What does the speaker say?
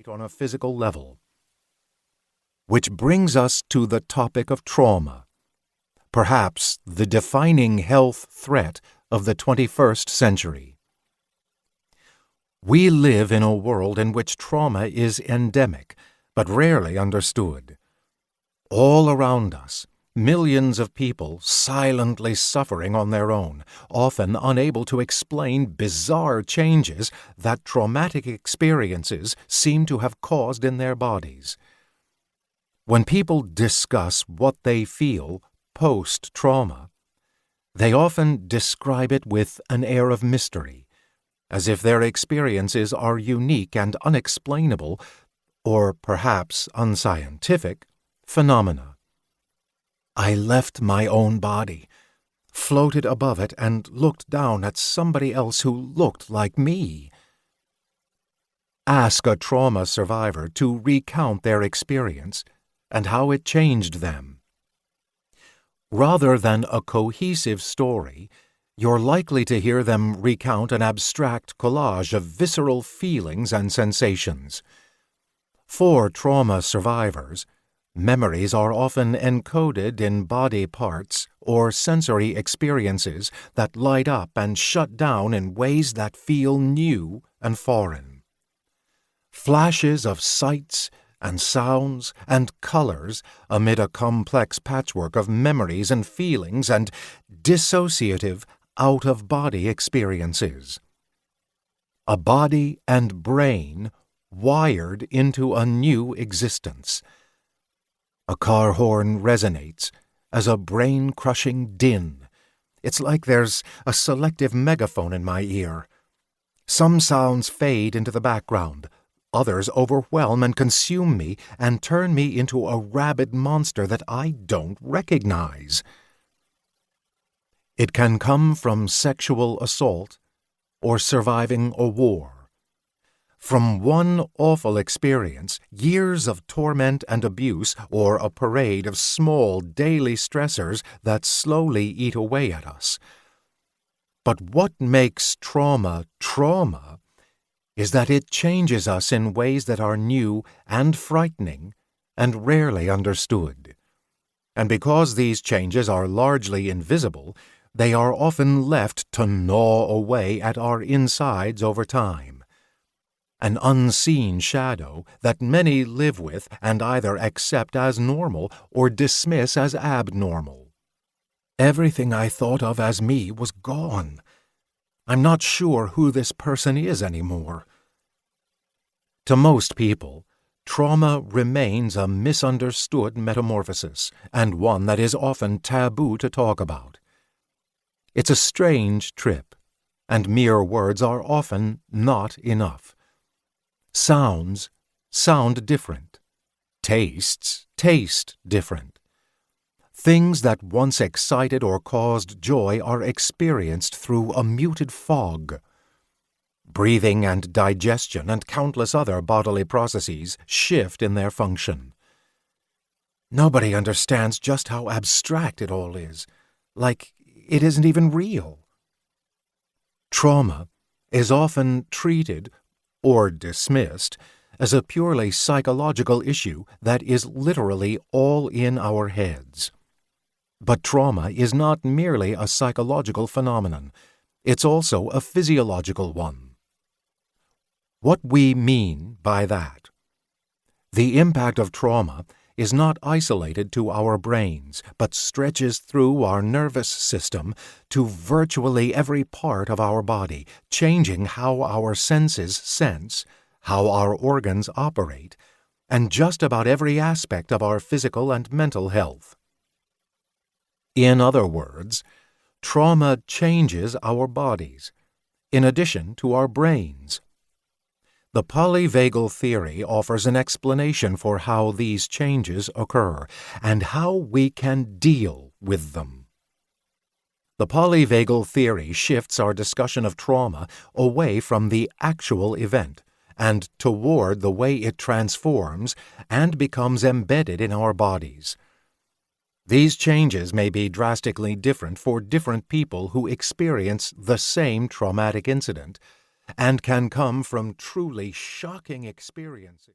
on a physical level. Which brings us to the topic of trauma, perhaps the defining health threat of the 21st century. We live in a world in which trauma is endemic, but rarely understood. All around us, millions of people silently suffering on their own, often unable to explain bizarre changes that traumatic experiences seem to have caused in their bodies. When people discuss what they feel post-trauma, they often describe it with an air of mystery, as if their experiences are unique and unexplainable, or perhaps unscientific, phenomena. I left my own body, floated above it, and looked down at somebody else who looked like me. Ask a trauma survivor to recount their experience and how it changed them. Rather than a cohesive story, you're likely to hear them recount an abstract collage of visceral feelings and sensations. For trauma survivors, memories are often encoded in body parts or sensory experiences that light up and shut down in ways that feel new and foreign. Flashes of sights and sounds and colors amid a complex patchwork of memories and feelings and dissociative out-of-body experiences. A body and brain wired into a new existence. A car horn resonates as a brain-crushing din. It's like there's a selective megaphone in my ear. Some sounds fade into the background. Others overwhelm and consume me and turn me into a rabid monster that I don't recognize. It can come from sexual assault or surviving a war. From one awful experience, years of torment and abuse, or a parade of small daily stressors that slowly eat away at us. But what makes trauma trauma is that it changes us in ways that are new and frightening and rarely understood. And because these changes are largely invisible, they are often left to gnaw away at our insides over time. An unseen shadow that many live with and either accept as normal or dismiss as abnormal. Everything I thought of as me was gone. I'm not sure who this person is anymore. To most people, trauma remains a misunderstood metamorphosis, and one that is often taboo to talk about. It's a strange trip, and mere words are often not enough. Sounds sound different. Tastes taste different. Things that once excited or caused joy are experienced through a muted fog. Breathing and digestion and countless other bodily processes shift in their function. Nobody understands just how abstract it all is, like it isn't even real. Trauma is often treated or dismissed as a purely psychological issue that is literally all in our heads. But trauma is not merely a psychological phenomenon. It's also a physiological one. What we mean by that? The impact of trauma is not isolated to our brains, but stretches through our nervous system to virtually every part of our body, changing how our senses sense, how our organs operate, and just about every aspect of our physical and mental health. In other words, trauma changes our bodies, in addition to our brains. The Polyvagal Theory offers an explanation for how these changes occur and how we can deal with them. The Polyvagal Theory shifts our discussion of trauma away from the actual event and toward the way it transforms and becomes embedded in our bodies. These changes may be drastically different for different people who experience the same traumatic incident, and can come from truly shocking experiences.